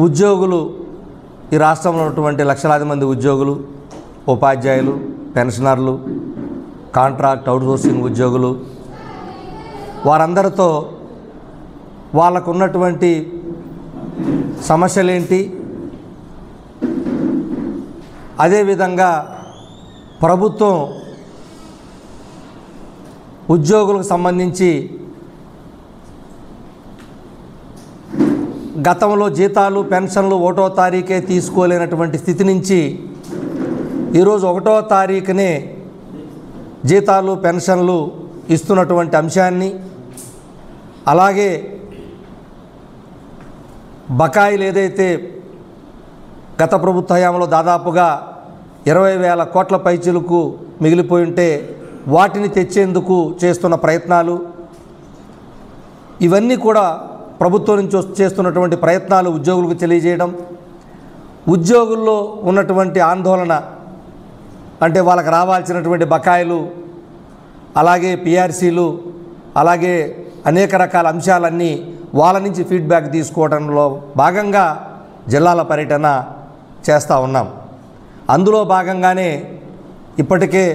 ఉద్యోగులు, ఈ రాష్ట్రంలో ఉన్నటువంటి లక్షలాది మంది ఉద్యోగులు, ఉపాధ్యాయులు, పెన్షనర్లు, కాంట్రాక్ట్ అవుట్సోర్సింగ్ ఉద్యోగులు, వారందరితో వాళ్ళకు ఉన్నటువంటి సమస్యలేంటి, అదేవిధంగా ప్రభుత్వం ఉద్యోగులకు సంబంధించి గతంలో జీతాలు, పెన్షన్లు 1వ తారీఖే తీసుకోలేనటువంటి స్థితి నుంచి ఈరోజు 1వ తారీఖునే జీతాలు, పెన్షన్లు ఇస్తున్నటువంటి అంశాన్ని, అలాగే బకాయిలు ఏదైతే గత ప్రభుత్వ హయాంలో దాదాపుగా 20,000 కోట్ల పైచిలకు మిగిలిపోయి ఉంటే వాటిని తెచ్చేందుకు చేస్తున్న ప్రయత్నాలు, ఇవన్నీ కూడా ప్రభుత్వం నుంచి చేస్తున్నటువంటి ప్రయత్నాలు ఉద్యోగులకు తెలియజేయడం, ఉద్యోగుల్లో ఉన్నటువంటి ఆందోళన అంటే వాళ్ళకి రావాల్సినటువంటి బకాయిలు, అలాగే పిఆర్సీలు, అలాగే అనేక రకాల అంశాలన్నీ వాళ్ళ నుంచి ఫీడ్బ్యాక్ తీసుకోవడంలో భాగంగా జిల్లాల పర్యటన చేస్తూ ఉన్నాం. అందులో భాగంగానే ఇప్పటికే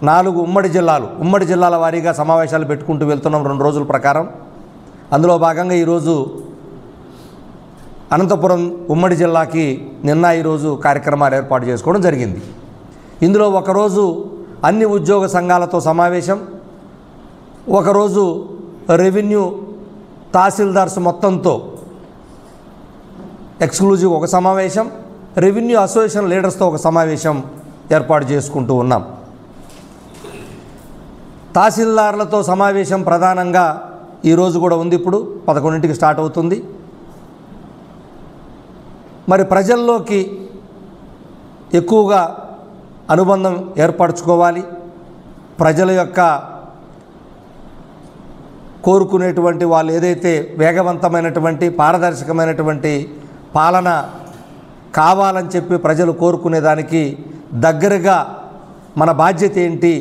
4 ఉమ్మడి జిల్లాల వారీగా సమావేశాలు పెట్టుకుంటూ వెళ్తున్నాం 2 రోజుల ప్రకారం. అందులో భాగంగా ఈరోజు అనంతపురం ఉమ్మడి జిల్లాకి ఈరోజు కార్యక్రమాలు ఏర్పాటు చేసుకోవడం జరిగింది. ఇందులో ఒకరోజు అన్ని ఉద్యోగ సంఘాలతో సమావేశం, ఒకరోజు రెవెన్యూ తహసీల్దార్స్ మొత్తంతో ఎక్స్క్లూజివ్ ఒక సమావేశం, రెవెన్యూ అసోసియేషన్ లీడర్స్తో ఒక సమావేశం ఏర్పాటు చేసుకుంటూ ఉన్నాం. తహసీల్దార్లతో సమావేశం ప్రధానంగా ఈరోజు కూడా ఉంది. ఇప్పుడు 11ంటికి స్టార్ట్ అవుతుంది. మరి ప్రజల్లోకి ఎక్కువగా అనుబంధం ఏర్పరచుకోవాలి, ప్రజల యొక్క కోరుకునేటువంటి వాళ్ళు ఏదైతే వేగవంతమైనటువంటి పారదర్శకమైనటువంటి పాలన కావాలని చెప్పి ప్రజలు కోరుకునేదానికి దగ్గరగా మన బాధ్యత ఏంటి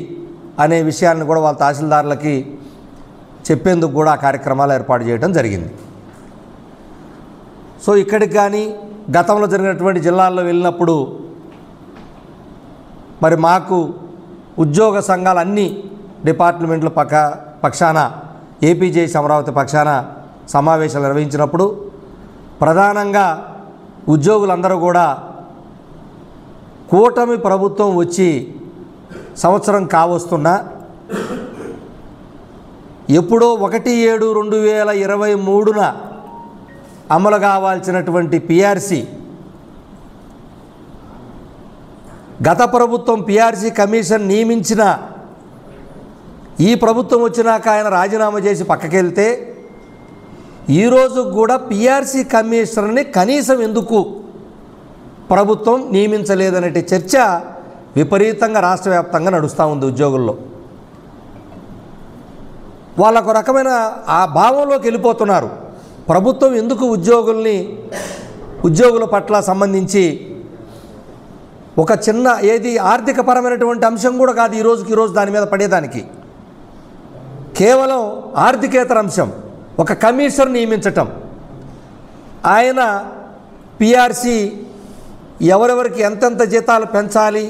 అనే విషయాన్ని కూడా వాళ్ళ తహసీల్దార్లకి చెప్పేందుకు కూడా కార్యక్రమాలు ఏర్పాటు చేయడం జరిగింది. సో ఇక్కడికి కానీ గతంలో జరిగినటువంటి జిల్లాల్లో వెళ్ళినప్పుడు మరి మాకు ఉద్యోగ సంఘాలు అన్ని డిపార్ట్మెంట్ల పక్షాన ఏపీజేఏసీ అమరావతి పక్షాన సమావేశాలు నిర్వహించినప్పుడు ప్రధానంగా ఉద్యోగులందరూ కూడా కూటమి ప్రభుత్వం వచ్చి సంవత్సరం కావస్తున్నా ఎప్పుడో 1/7/2023న అమలు కావాల్సినటువంటి పిఆర్సీ, గత ప్రభుత్వం పిఆర్సీ కమిషన్ నియమించిన ఈ ప్రభుత్వం వచ్చినాక ఆయన రాజీనామా చేసి పక్కకెళ్తే ఈరోజు కూడా పిఆర్సీ కమిషనర్ని కనీసం ఎందుకు ప్రభుత్వం నియమించలేదనే చర్చ విపరీతంగా రాష్ట్ర వ్యాప్తంగా నడుస్తూ ఉంది. ఉద్యోగుల్లో వాళ్ళకు రకమైన ఆ భావంలోకి వెళ్ళిపోతున్నారు. ప్రభుత్వం ఎందుకు ఉద్యోగుల పట్ల సంబంధించి ఒక చిన్న ఏది ఆర్థికపరమైనటువంటి అంశం కూడా కాదు ఈరోజు దాని మీద పడేదానికి, కేవలం ఆర్థికేతర అంశం, ఒక కమిషనర్ నియమించటం, ఆయన పిఆర్సీ ఎవరెవరికి ఎంతెంత జీతాలు పెంచాలి,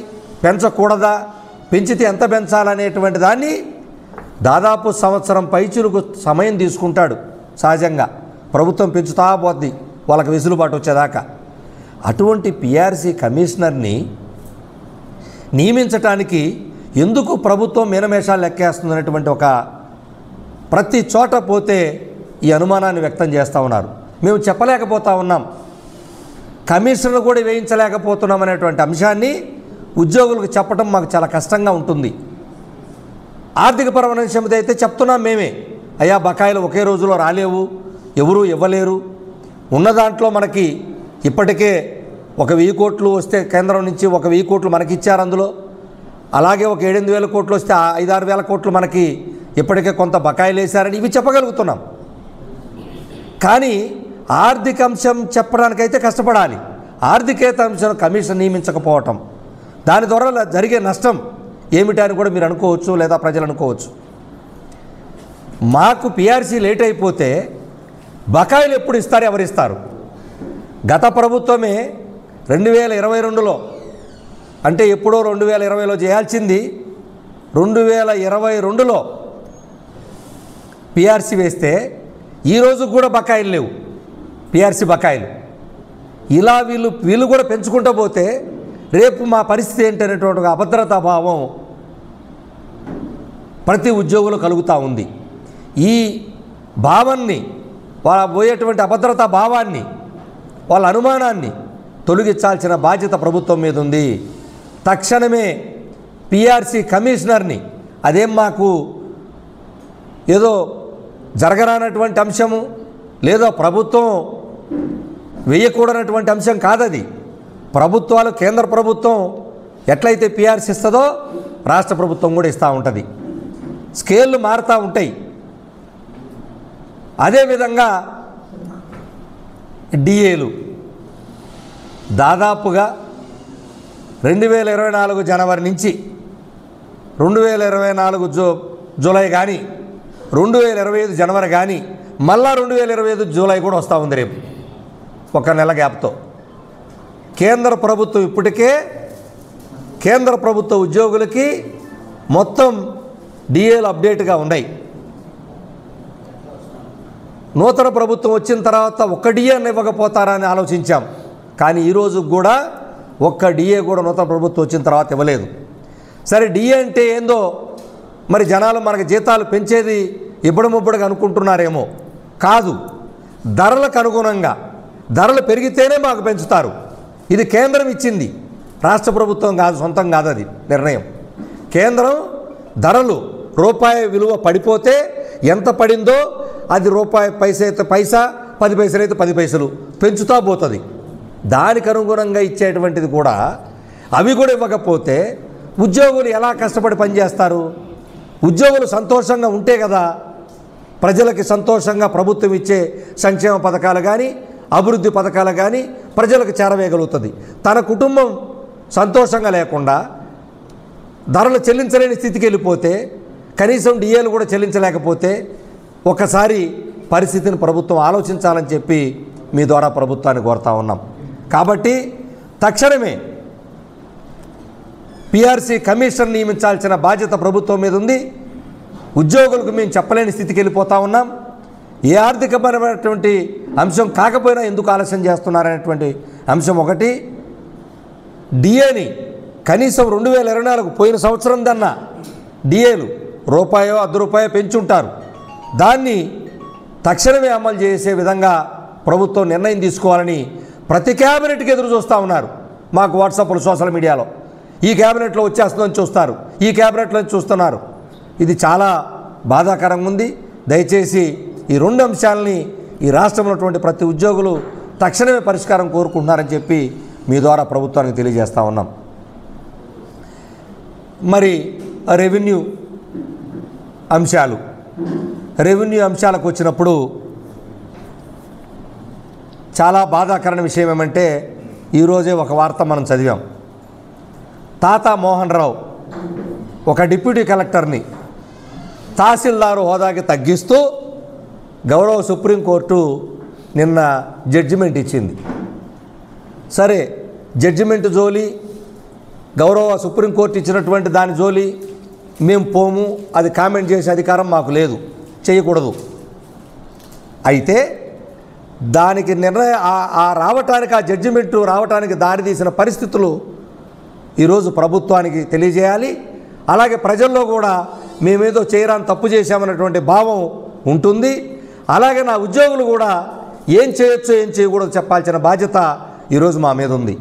పెంచకూడదా, పెంచితే ఎంత పెంచాలనేటువంటి దాన్ని దాదాపు సంవత్సరం పైచులకు సమయం తీసుకుంటాడు. సహజంగా ప్రభుత్వం పెంచుతా పోద్ది వాళ్ళకి వెసులుబాటు వచ్చేదాకా. అటువంటి పిఆర్సీ కమిషనర్ని నియమించటానికి ఎందుకు ప్రభుత్వం మీనమేషాలు లెక్కేస్తుందనేటువంటి ఒక ప్రతి చోట పోతే ఈ అనుమానాన్ని వ్యక్తం చేస్తూ ఉన్నారు. మేము చెప్పలేకపోతా ఉన్నాం, కమిషనర్ కూడా వేయించలేకపోతున్నాం అనేటువంటి అంశాన్ని ఉద్యోగులకు చెప్పడం మాకు చాలా కష్టంగా ఉంటుంది. ఆర్థికపరమైన విషయం అయితే చెప్తున్నాం మేమే, అయ్యా బకాయిలు ఒకే రోజులో రాలేవు, ఎవరూ ఇవ్వలేరు, ఉన్న దాంట్లో మనకి ఇప్పటికే 1,000 కోట్లు వస్తే కేంద్రం నుంచి 1,000 కోట్లు మనకి ఇచ్చారు. అందులో అలాగే 7,000 కోట్లు వస్తే 5,000-6,000 కోట్లు మనకి ఇప్పటికే కొంత బకాయిలు వేశారని ఇవి చెప్పగలుగుతున్నాం. కానీ ఆర్థిక అంశం చెప్పడానికైతే కష్టపడాలి. ఆర్థికేతర అంశం కమిషన్ నియమించకపోవటం, దాని ద్వారా జరిగే నష్టం ఏమిటని కూడా మీరు అనుకోవచ్చు, లేదా ప్రజలు అనుకోవచ్చు. మాకు పిఆర్సీ లేట్ అయిపోతే బకాయిలు ఎప్పుడు ఇస్తారు, ఎవరిస్తారు? గత ప్రభుత్వమే 2022లో అంటే ఎప్పుడో 2020లో చేయాల్సింది 2022లో పిఆర్సీ వేస్తే ఈరోజు కూడా బకాయిలు లేవు, పిఆర్సీ బకాయిలు. ఇలా వీళ్ళు కూడా పెంచుకుంటూ పోతే రేపు మా పరిస్థితి ఏంటనేటువంటి ఒక అభద్రతా భావం ప్రతి ఉద్యోగులు కలుగుతూ ఉంది. ఈ భావాన్ని, వాళ్ళ పోయేటువంటి అభద్రతా భావాన్ని, వాళ్ళ అనుమానాన్ని తొలగించాల్సిన బాధ్యత ప్రభుత్వం మీద ఉంది. తక్షణమే పిఆర్సీ కమిషనర్ని, అదేం మాకు ఏదో జరగరానటువంటి అంశము, లేదో ప్రభుత్వం వేయకూడనటువంటి అంశం కాదది. ప్రభుత్వాలు, కేంద్ర ప్రభుత్వం ఎట్లయితే పిఆర్సీ ఇస్తుందో రాష్ట్ర ప్రభుత్వం కూడా ఇస్తూ ఉంటుంది. స్కేళ్ళు మారుతూ ఉంటాయి. అదేవిధంగా డిఏలు దాదాపుగా 2024 జనవరి నుంచి 2024 జూలై కానీ 2025 జనవరి కానీ మళ్ళా 2025 జూలై కూడా వస్తూ ఉంది రేపు, ఒక నెల గ్యాప్తో. కేంద్ర ప్రభుత్వం ఇప్పటికే కేంద్ర ప్రభుత్వ ఉద్యోగులకి మొత్తం డిఏలు అప్డేట్గా ఉన్నాయి. నూతన ప్రభుత్వం వచ్చిన తర్వాత ఒక్క డిఏ ఇవ్వకపోతారా అని ఆలోచించాం. కానీ ఈరోజు కూడా ఒక్క డిఏ కూడా నూతన ప్రభుత్వం వచ్చిన తర్వాత ఇవ్వలేదు. సరే, డిఏ అంటే ఏందో మరి జనాలు మనకు జీతాలు పెంచేది ఇబ్బడముబ్బడిగా అనుకుంటున్నారేమో. కాదు, ధరలకు అనుగుణంగా, ధరలు పెరిగితేనే మాకు పెంచుతారు. ఇది కేంద్రం ఇచ్చింది, రాష్ట్ర ప్రభుత్వం కాదు, సొంతం కాదు అది నిర్ణయం. కేంద్రం ధరలు రూపాయి విలువ పడిపోతే ఎంత పడిందో అది రూపాయి పైసా అయితే పైసా, 10 పైసలు అయితే 10 పైసలు పెంచుతా పోతుంది. దానికి అనుగుణంగా ఇచ్చేటువంటిది కూడా అవి కూడా ఇవ్వకపోతే ఉద్యోగులు ఎలా కష్టపడి పనిచేస్తారు? ఉద్యోగులు సంతోషంగా ఉంటే కదా ప్రజలకి సంతోషంగా ప్రభుత్వం ఇచ్చే సంక్షేమ పథకాలు కానీ అభివృద్ధి పథకాలు కానీ ప్రజలకు చేరవేయగలుగుతుంది. తన కుటుంబం సంతోషంగా లేకుండా ధరలు చెల్లించలేని స్థితికి వెళ్ళిపోతే, కనీసం డిఏలు కూడా చెల్లించలేకపోతే ఒకసారి పరిస్థితిని ప్రభుత్వం ఆలోచించాలని చెప్పి మీ ద్వారా ప్రభుత్వాన్ని కోరుతా ఉన్నాం. కాబట్టి తక్షణమే పిఆర్సీ కమిషన్ నియమించాల్సిన బాధ్యత ప్రభుత్వం మీద ఉంది. ఉద్యోగులకు మేము చెప్పలేని స్థితికి వెళ్ళిపోతూ ఉన్నాం. ఏ ఆర్థికపరమైనటువంటి అంశం కాకపోయినా ఎందుకు ఆలస్యం చేస్తున్నారనేటువంటి అంశం ఒకటి. డిఏని కనీసం 2024 పోయిన సంవత్సరం దన్నా డిఏలు రూపాయో ₹1 పెంచుంటారు. దాన్ని తక్షణమే అమలు చేసే విధంగా ప్రభుత్వం నిర్ణయం తీసుకోవాలని ప్రతి క్యాబినెట్కి ఎదురు చూస్తూ ఉన్నారు. మాకు వాట్సాప్లో, సోషల్ మీడియాలో ఈ క్యాబినెట్లో వచ్చేస్తుందని చూస్తారు, ఈ క్యాబినెట్లో చూస్తున్నారు. ఇది చాలా బాధాకరంగా ఉంది. దయచేసి ఈ 2 అంశాలని ఈ రాష్ట్రంలో ఉన్నటువంటి ప్రతి ఉద్యోగులు తక్షణమే పరిష్కారం కోరుకుంటున్నారని చెప్పి మీ ద్వారా ప్రభుత్వానికి తెలియజేస్తూ ఉన్నాం. మరి రెవెన్యూ అంశాలకు వచ్చినప్పుడు చాలా బాధాకరమైన విషయం ఏమంటే, ఈరోజే ఒక వార్త మనం చదివాం. తాతా మోహన్ రావు ఒక డిప్యూటీ కలెక్టర్ని తహసీల్దారు హోదాకి తగ్గిస్తూ గౌరవ సుప్రీంకోర్టు నిన్న జడ్జిమెంట్ ఇచ్చింది. సరే, జడ్జిమెంట్ జోలి, గౌరవ సుప్రీంకోర్టు ఇచ్చినటువంటి దాని జోలి మేము పోము, అది కామెంట్ చేసే అధికారం మాకు లేదు, చేయకూడదు. అయితే దానికి నిర్ణయం రావటానికి, ఆ జడ్జిమెంటు రావటానికి దారితీసిన పరిస్థితులు ఈరోజు ప్రభుత్వానికి తెలియజేయాలి. అలాగే ప్రజల్లో కూడా మేమేదో చేయరాని తప్పు చేశామన్నటువంటి భావం ఉంటుంది. అలాగే నా ఉద్యోగులు కూడా ఏం చేయొచ్చో ఏం చేయకూడదు చెప్పాల్సిన బాధ్యత ఈరోజు మా మీద ఉంది.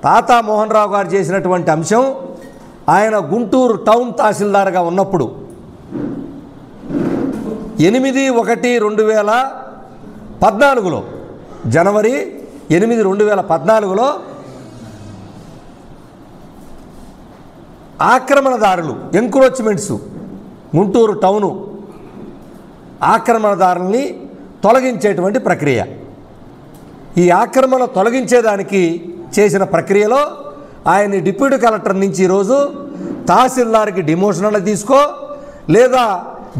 తాతా మోహన్ రావు గారు చేసినటువంటి అంశం, ఆయన గుంటూరు టౌన్ తహసీల్దార్గా ఉన్నప్పుడు 8/1/2014 జనవరి 8, 2014లో ఆక్రమణదారులు, ఎంక్రోచ్మెంట్స్, గుంటూరు టౌను ఆక్రమణదారుల్ని తొలగించేటువంటి ప్రక్రియ. ఈ ఆక్రమణ తొలగించేదానికి చేసిన ప్రక్రియలో ఆయన్ని డిప్యూటీ కలెక్టర్ నుంచి ఈరోజు తహసీల్దార్కి డిమోషన్ అన్న తీసుకో, లేదా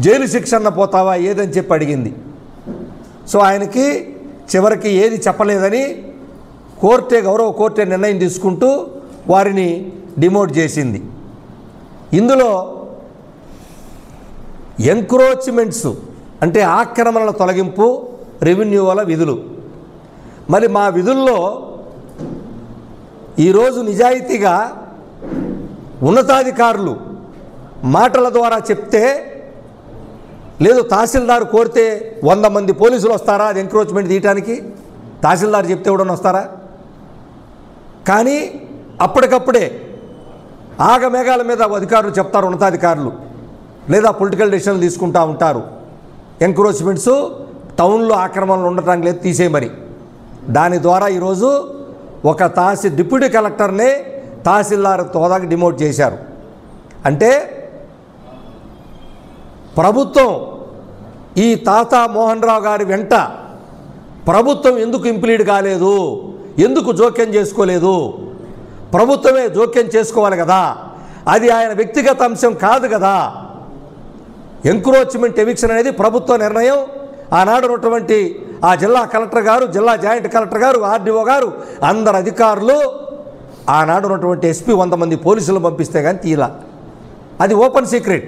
జైలు శిక్ష అన్న పోతావా ఏదని చెప్పి అడిగింది. సో ఆయనకి చివరికి ఏది చెప్పలేదని గౌరవ కోర్టే నిర్ణయం తీసుకుంటూ వారిని డిమోట్ చేసింది. ఇందులో ఎంక్రోచ్మెంట్స్ అంటే ఆక్రమణల తొలగింపు రెవెన్యూ వాళ్ళ విధులు. మరి మా విధుల్లో ఈరోజు నిజాయితీగా ఉన్నతాధికారులు మాటల ద్వారా చెప్తే, లేదు తహసీల్దార్ కోరితే 100 మంది పోలీసులు వస్తారా అది ఎంక్రోచ్మెంట్ తీయటానికి? తహసీల్దార్ చెప్తే ఎవడన్నా వస్తారా? కానీ అప్పటికప్పుడే ఆగమేఘాల మీద అధికారులు చెప్తారు, ఉన్నతాధికారులు, లేదా పొలిటికల్ డెసిషన్లు తీసుకుంటూ ఉంటారు. ఎంక్రోచ్మెంట్స్ టౌన్లో ఆక్రమణలు ఉండటానికి లేదు తీసేయమని. దాని ద్వారా ఈరోజు ఒక డిప్యూటీ కలెక్టర్నే తహసీల్దార్ హోదాకి డిమోట్ చేశారు. అంటే ప్రభుత్వం ఈ తాత మోహన్ రావు గారి వెంట ప్రభుత్వం ఎందుకు ఇంప్లీడ్ కాలేదు, ఎందుకు జోక్యం చేసుకోలేదు? ప్రభుత్వమే జోక్యం చేసుకోవాలి కదా, అది ఆయన వ్యక్తిగత అంశం కాదు కదా. ఎంక్రోచ్మెంట్ ఎవిక్షన్ అనేది ప్రభుత్వ నిర్ణయం. ఆనాడు ఉన్నటువంటి ఆ జిల్లా కలెక్టర్ గారు, జిల్లా జాయింట్ కలెక్టర్ గారు, ఆర్డీఓ గారు, అందరు అధికారులు, ఆనాడు ఉన్నటువంటి ఎస్పీ 100 మంది పోలీసులు పంపిస్తే కానీ తీలా. అది ఓపెన్ సీక్రెట్.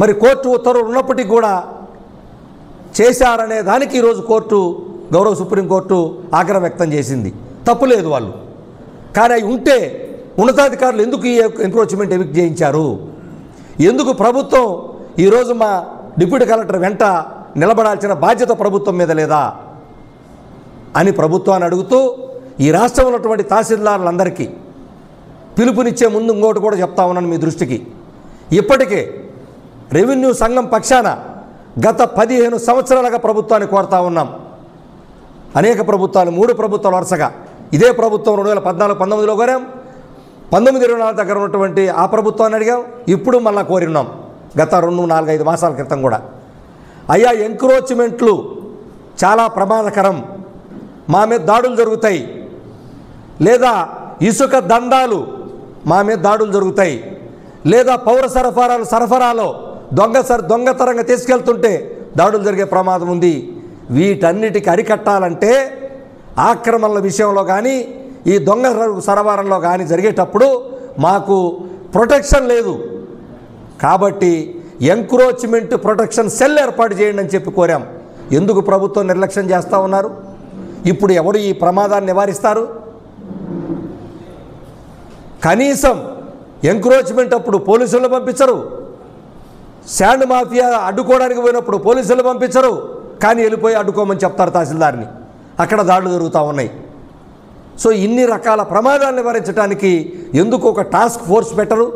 మరి కోర్టు ఉత్తర్వులు ఉన్నప్పటికీ కూడా చేశారనే దానికి ఈరోజు గౌరవ సుప్రీంకోర్టు ఆగ్రహం వ్యక్తం చేసింది. తప్పులేదు వాళ్ళు, కానీ అవి ఉంటే ఉన్నతాధికారులు ఎందుకు ఈ ఎంక్రోచ్మెంట్ ఎవిక్ట్ చేయించారు? ఎందుకు ప్రభుత్వం ఈరోజు మా డిప్యూటీ కలెక్టర్ వెంట నిలబడాల్సిన బాధ్యత ప్రభుత్వం మీద లేదా అని ప్రభుత్వాన్ని అడుగుతూ ఈ రాష్ట్రంలో ఉన్నటువంటి తహసీల్దారులందరికీ పిలుపునిచ్చే ముందు ఇంకోటి కూడా చెప్తా ఉన్నాను మీ దృష్టికి. ఇప్పటికే రెవెన్యూ సంఘం పక్షాన గత 15 సంవత్సరాలుగా ప్రభుత్వాన్ని కోరుతా ఉన్నాం. అనేక ప్రభుత్వాలు, 3 ప్రభుత్వాలు వరుసగా, ఇదే ప్రభుత్వం 2014-19లో కోరాం, 19-24 దగ్గర ఉన్నటువంటి ఆ ప్రభుత్వాన్ని అడిగాం, ఇప్పుడు మళ్ళా కోరినాం గత 2-4-5 మాసాల క్రితం కూడా. అయ్యా, ఎంక్రోచ్మెంట్లు చాలా ప్రమాదకరం, మా మీద దాడులు జరుగుతాయి, లేదా ఇసుక దందాలు మా మీద దాడులు జరుగుతాయి, లేదా పౌర సరఫరాలో దొంగతరంగా తీసుకెళ్తుంటే దాడులు జరిగే ప్రమాదం ఉంది. వీటన్నిటికి అరికట్టాలంటే ఆక్రమణల విషయంలో కానీ ఈ దొంగ సరఫరాలో కానీ జరిగేటప్పుడు మాకు ప్రొటెక్షన్ లేదు. కాబట్టి ఎంక్రోచ్మెంట్ ప్రొటెక్షన్ సెల్ ఏర్పాటు చేయండి అని చెప్పి కోరాం. ఎందుకు ప్రభుత్వం నిర్లక్ష్యం చేస్తూ ఉన్నారు? ఇప్పుడు ఎవరు ఈ ప్రమాదాన్ని నివారిస్తారు? కనీసం ఎంక్రోచ్మెంట్ అప్పుడు పోలీసులు పంపించరు, శాండ్ మాఫియా అడ్డుకోవడానికి పోయినప్పుడు పోలీసులు పంపించరు, కానీ వెళ్ళిపోయి అడ్డుకోమని చెప్తారు తహసీల్దార్ని. అక్కడ దాడులు జరుగుతూ ఉన్నాయి. సో ఇన్ని రకాల ప్రమాదాలు నివారించడానికి ఎందుకు ఒక టాస్క్ ఫోర్స్ పెట్టరు?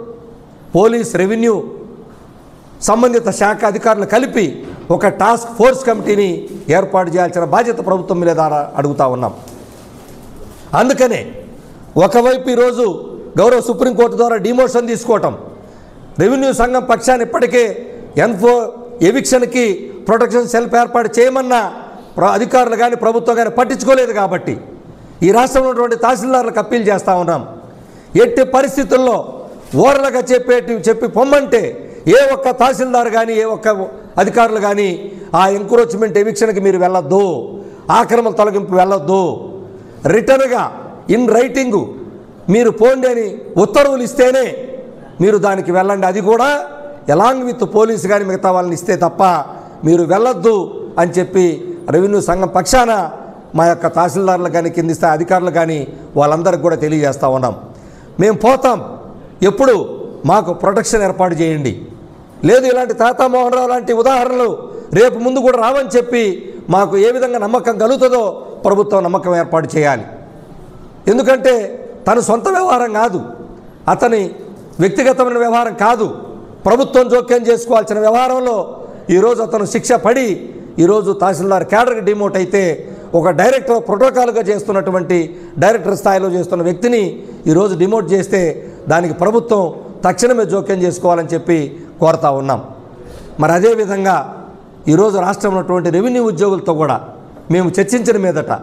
పోలీస్, రెవెన్యూ సంబంధిత శాఖ అధికారులు కలిపి ఒక టాస్క్ ఫోర్స్ కమిటీని ఏర్పాటు చేయాల్సిన బాధ్యత ప్రభుత్వం మీద అడుగుతూ ఉన్నాం. అందుకనే ఒకవైపు ఈరోజు గౌరవ సుప్రీంకోర్టు ద్వారా డిమోషన్ తీసుకోవటం, రెవెన్యూ సంఘం పక్షాన్ని ఇప్పటికే ఎవిక్షన్కి ప్రొటెక్షన్ సెల్ఫ్ ఏర్పాటు చేయమన్న అధికారులు కానీ ప్రభుత్వం కానీ పట్టించుకోలేదు. కాబట్టి ఈ రాష్ట్రంలో ఉన్నటువంటి తహసీల్దారులకు అప్పీల్ చేస్తూ ఉన్నాం, ఎట్టి పరిస్థితుల్లో ఓరలుగా చెప్పి పొమ్మంటే ఏ ఒక్క తహసీల్దార్ కానీ ఏ ఒక్క అధికారులు కానీ ఆ ఎంక్రోచ్మెంట్ ఎవిక్షన్కి మీరు వెళ్ళొద్దు, ఆక్రమణ తొలగింపు వెళ్ళొద్దు, రిటర్న్గా ఇన్ రైటింగు మీరు పోండి అని ఉత్తర్వులు ఇస్తేనే మీరు దానికి వెళ్ళండి. అది కూడా ఎలాంగ్ విత్ పోలీసు కానీ మిగతా వాళ్ళని ఇస్తే తప్ప మీరు వెళ్ళొద్దు అని చెప్పి రెవెన్యూ సంఘం పక్షాన మా యొక్క తహసీల్దారులు కానీ కింది స్థాయి అధికారులు కానీ వాళ్ళందరికీ కూడా తెలియజేస్తూ ఉన్నాం. మేము పోతాం, ఎప్పుడు మాకు ప్రొటెక్షన్ ఏర్పాటు చేయండి. లేదు ఇలాంటి తాతా మోహన్ రావు లాంటి ఉదాహరణలు రేపు ముందు కూడా రావని చెప్పి మాకు ఏ విధంగా నమ్మకం కలుగుతుందో ప్రభుత్వం నమ్మకం ఏర్పాటు చేయాలి. ఎందుకంటే తన సొంత వ్యవహారం కాదు, అతని వ్యక్తిగతమైన వ్యవహారం కాదు, ప్రభుత్వం జోక్యం చేసుకోవాల్సిన వ్యవహారంలో ఈరోజు అతను శిక్ష పడి ఈరోజు తహసీల్దార్ క్యాడర్కి డిమోట్ అయితే ఒక డైరెక్టర్ ప్రోటోకాల్గా చేస్తున్నటువంటి డైరెక్టర్ స్థాయిలో చేస్తున్న వ్యక్తిని ఈరోజు డిమోట్ చేస్తే దానికి ప్రభుత్వం తక్షణమే జోక్యం చేసుకోవాలని చెప్పి కోరుతా ఉన్నాం. మరి అదేవిధంగా ఈరోజు రాష్ట్రంలో ఉన్నటువంటి రెవెన్యూ ఉద్యోగులతో కూడా మేము చర్చించిన మీదట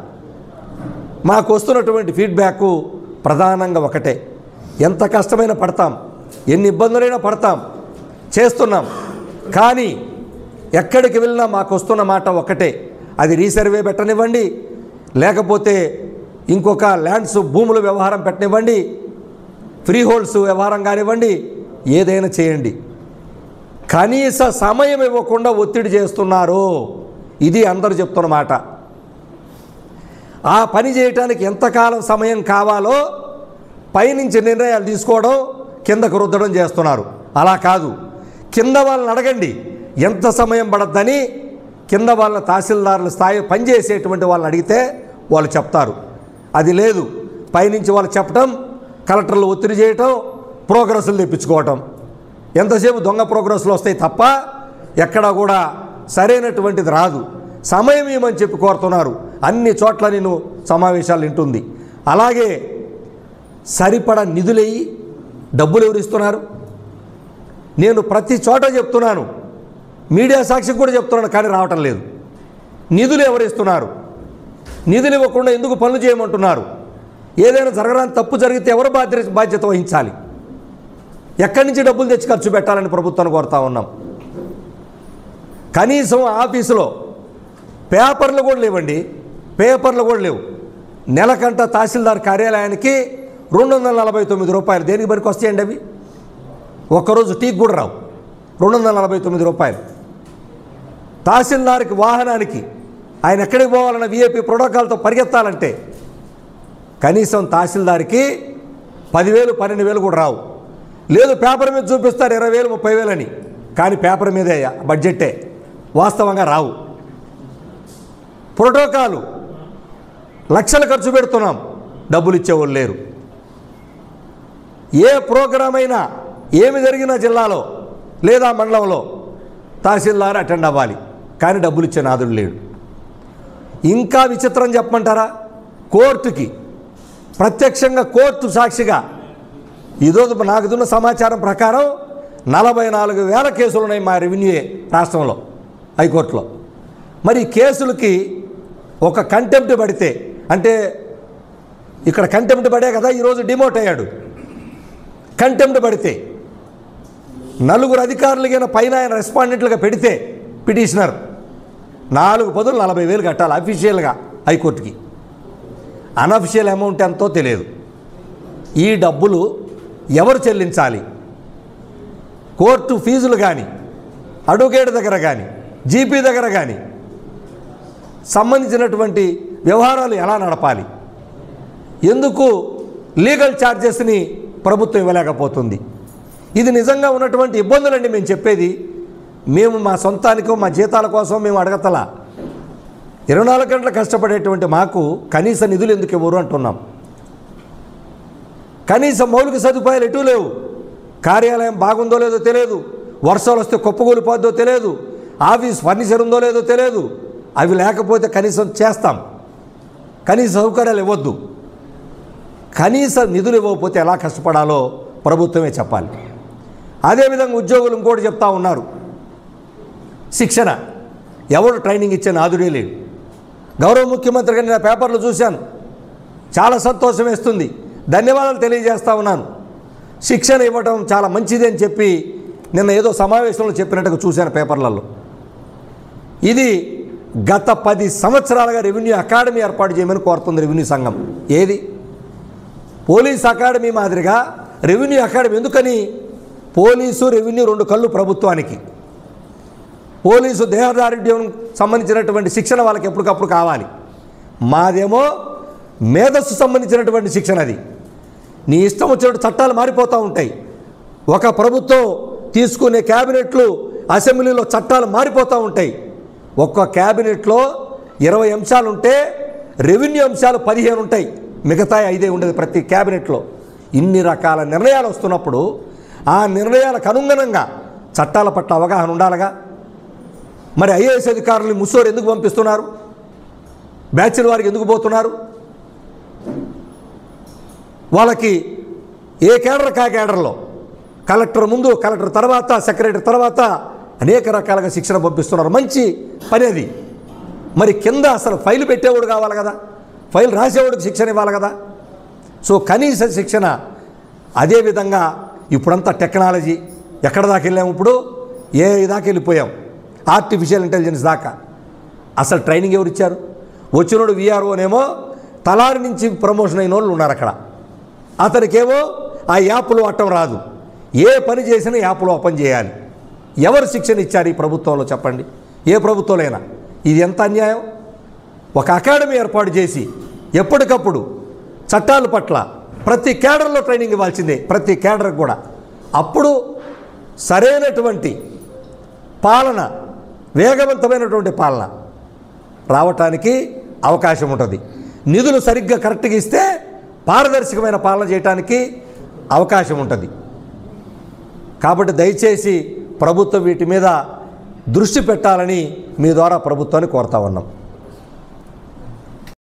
మాకు వస్తున్నటువంటి ఫీడ్బ్యాక్ ప్రధానంగా ఒకటే, ఎంత కష్టమైనా పడతాం, ఎన్ని ఇబ్బందులైనా పడతాం, చేస్తున్నాం, కానీ ఎక్కడికి వెళ్ళినా మాకు వస్తున్న మాట ఒకటే, అది రీసర్వే పెట్టనివ్వండి, లేకపోతే ఇంకొక ల్యాండ్స్ భూముల వ్యవహారం పెట్టనివ్వండి, ఫ్రీ హోల్డ్స్ వ్యవహారం కానివ్వండి, ఏదైనా చేయండి. కనీస సమయం ఇవ్వకుండా ఒత్తిడి చేస్తున్నారు. ఇది అందరూ చెప్తున్న మాట. ఆ పని చేయటానికి ఎంతకాలం సమయం కావాలో పైనుంచి నిర్ణయాలు తీసుకోవడం, కిందకు రుద్దడం చేస్తున్నారు. అలా కాదు, కింద వాళ్ళని అడగండి ఎంత సమయం పడద్దని. కింద వాళ్ళ తహసీల్దారుల స్థాయి పనిచేసేటువంటి వాళ్ళని అడిగితే వాళ్ళు చెప్తారు. అది లేదు, పైనుంచి వాళ్ళు చెప్పడం, కలెక్టర్లు ఒత్తిడి చేయటం, ప్రోగ్రెస్లు తెప్పించుకోవటం. ఎంతసేపు దొంగ ప్రోగ్రెస్లు వస్తాయి తప్ప ఎక్కడా కూడా సరైనటువంటిది రాదు. సమయం ఏమని చెప్పి కోరుతున్నారు. అన్ని చోట్ల నేను సమావేశాలు వింటుంది. అలాగే సరిపడా నిధులయ్యి డబ్బులు ఎవరు ఇస్తున్నారు? నేను ప్రతి చోట చెప్తున్నాను, మీడియా సాక్షికి కూడా చెప్తున్నాను, కానీ రావటం లేదు. నిధులు ఎవరు ఇస్తున్నారు? నిధులు ఇవ్వకుండా ఎందుకు పనులు చేయమంటున్నారు? ఏదైనా జరగడానికి తప్పు జరిగితే ఎవరు బాధ్యత వహించాలి? ఎక్కడి నుంచి డబ్బులు తెచ్చి ఖర్చు పెట్టాలని ప్రభుత్వాన్ని కోరుతా ఉన్నాం. కనీసం ఆఫీసులో పేపర్లు కూడా లేవండి, పేపర్లు కూడా లేవు. నెలకంట తహసీల్దార్ కార్యాలయానికి 249 రూపాయలు. దేనికి పనికి వస్తాయండి అవి? ఒక్కరోజు టీకి కూడా రావు. 249 రూపాయలు. తహసీల్దార్కి వాహనానికి ఆయన ఎక్కడికి పోవాలన్న విఐపి ప్రోటోకాల్తో పరిగెత్తాలంటే కనీసం తహసీల్దార్కి 10,000 12,000 కూడా రావు. లేదు, పేపర్ మీద చూపిస్తారు 20,000 30,000 అని, కానీ పేపర్ మీదే బడ్జెట్టే, వాస్తవంగా రావు. ప్రోటోకాలు లక్షలు ఖర్చు పెడుతున్నాం, డబ్బులు ఇచ్చేవాళ్ళు లేరు. ఏ ప్రోగ్రాం అయినా ఏమి జరిగినా జిల్లాలో లేదా మండలంలో తహసీల్దార్ అటెండ్ అవ్వాలి, కానీ డబ్బులు ఇచ్చే నాదుడు లేడు. ఇంకా విచిత్రం చెప్పమంటారా? కోర్టుకి ప్రత్యక్షంగా కోర్టు సాక్షిగా ఈరోజు నాకున్న సమాచారం ప్రకారం 44,000 కేసులు ఉన్నాయి మా రెవెన్యూ రాష్ట్రంలో, హైకోర్టులో. మరి కేసులకి ఒక కంటెంప్ట్ పడితే, అంటే ఇక్కడ కంటెంప్ట్ పడే కదా ఈరోజు డిమోట్ అయ్యాడు. కంటెంప్ట్ పడితే 4 అధికారులకైనా పైన ఆయన రెస్పాండెంట్లుగా పెడితే పిటిషనర్ 4 పదులు 40,000 కట్టాలి అఫీషియల్గా హైకోర్టుకి. అనఫిషియల్ అమౌంట్ ఎంతో తెలియదు. ఈ డబ్బులు ఎవరు చెల్లించాలి? కోర్టు ఫీజులు కానీ, అడ్వకేట్ దగ్గర కానీ, జీపీ దగ్గర కానీ సంబంధించినటువంటి వ్యవహారాలు ఎలా నడపాలి? ఎందుకు లీగల్ ఛార్జెస్ని ప్రభుత్వం ఇవ్వలేకపోతుంది? ఇది నిజంగా ఉన్నటువంటి ఇబ్బందులండి మేము చెప్పేది. మేము మా సొంతానికో మా జీతాల కోసం మేము అడగతలా. 24 గంటలు కష్టపడేటువంటి మాకు కనీస నిధులు ఎందుకు ఇవ్వరు అంటున్నాం. కనీస మౌలిక సదుపాయాలు ఎటూ లేవు. కార్యాలయం బాగుందో లేదో తెలియదు, వర్షాలు వస్తే కుప్పకూలిపోద్దో తెలియదు, ఆఫీస్ ఫర్నిచర్ ఉందో లేదో తెలియదు. అవి లేకపోతే కనీసం చేస్తాం, కనీస సౌకర్యాలు ఇవ్వద్దు. కనీస నిధులు ఇవ్వకపోతే ఎలా కష్టపడాలో ప్రభుత్వమే చెప్పాలి. అదేవిధంగా ఉద్యోగులు ఇంకోటి చెప్తా ఉన్నారు, శిక్షణ ఎవరు ట్రైనింగ్ ఇచ్చే నాదుడే లేడు. గౌరవ ముఖ్యమంత్రి గారిని నా పేపర్లు చూశాను, చాలా సంతోషం వేస్తుంది, ధన్యవాదాలు తెలియజేస్తా ఉన్నాను. శిక్షణ ఇవ్వడం చాలా మంచిది అని చెప్పి నిన్న ఏదో సమావేశంలో చెప్పినట్టుగా చూశాను పేపర్లలో. ఇది గత 10 సంవత్సరాలుగా రెవెన్యూ అకాడమీ ఏర్పాటు చేయమని కోరుతుంది రెవెన్యూ సంఘం. ఏది? పోలీస్ అకాడమీ మాదిరిగా రెవెన్యూ అకాడమీ. ఎందుకని? పోలీసు రెవెన్యూ 2 కళ్ళు ప్రభుత్వానికి. పోలీసు దేహదారుఢ్యం సంబంధించినటువంటి శిక్షణ వాళ్ళకి ఎప్పటికప్పుడు కావాలి. మాదేమో మేధస్సు సంబంధించినటువంటి శిక్షణ. అది నీ ఇష్టం వచ్చినట్టు చట్టాలు మారిపోతూ ఉంటాయి. ఒక ప్రభుత్వం తీసుకునే క్యాబినెట్లు అసెంబ్లీలో చట్టాలు మారిపోతూ ఉంటాయి. ఒక్క క్యాబినెట్లో 20 అంశాలు ఉంటే రెవెన్యూ అంశాలు 15 ఉంటాయి, మిగతా 5 ఉండేది ప్రతి క్యాబినెట్లో. ఇన్ని రకాల నిర్ణయాలు వస్తున్నప్పుడు ఆ నిర్ణయాలకు అనుగుణంగా చట్టాల పట్ల అవగాహన ఉండాలిగా. మరి ఐఏఎస్ అధికారులు ముసోరు ఎందుకు పంపిస్తున్నారు? బ్యాచ్ల వారికి ఎందుకు పోతున్నారు? వాళ్ళకి ఏ కేడర్ కా కేడర్లో కలెక్టర్ ముందు, కలెక్టర్ తర్వాత, సెక్రటరీ తర్వాత అనేక రకాలుగా శిక్షణ పంపిస్తున్నారు. మంచి పని అది. మరి కింద అసలు ఫైల్ పెట్టేవాడు కావాలి కదా, ఫైల్ రాసేవాడికి శిక్షణ ఇవ్వాలి కదా. సో కనీస శిక్షణ. అదేవిధంగా ఇప్పుడంతా టెక్నాలజీ ఎక్కడ దాకా వెళ్ళాము? ఇప్పుడు ఏ దాకా వెళ్ళిపోయాం, ఆర్టిఫిషియల్ ఇంటెలిజెన్స్ దాకా. అసలు ట్రైనింగ్ ఎవరు ఇచ్చారు? వచ్చినోడు వీఆర్ఓనేమో తలారి నుంచి ప్రమోషన్ అయిన వాళ్ళు ఉన్నారు అక్కడ. అతనికేమో ఆ యాప్లో అట్టం రాదు. ఏ పని చేసినా యాప్లో ఓపెన్ చేయాలి. ఎవరు శిక్షణ ఇచ్చారు ఈ ప్రభుత్వంలో చెప్పండి? ఏ ప్రభుత్వంలోనైనా ఇది ఎంత అన్యాయం? ఒక అకాడమీ ఏర్పాటు చేసి ఎప్పటికప్పుడు చట్టాల పట్ల ప్రతి కేడర్లో ట్రైనింగ్ ఇవ్వాల్సిందే, ప్రతి కేడర్కి కూడా. అప్పుడు సరైనటువంటి పాలన, వేగవంతమైనటువంటి పాలన రావటానికి అవకాశం ఉంటుంది. నిధులు సరిగ్గా కరెక్ట్గా ఇస్తే పారదర్శకమైన పాలన చేయడానికి అవకాశం ఉంటుంది. కాబట్టి దయచేసి ప్రభుత్వం వీటి మీద దృష్టి పెట్టాలని మీ ద్వారా ప్రభుత్వాన్ని కోరుతా ఉన్నాం.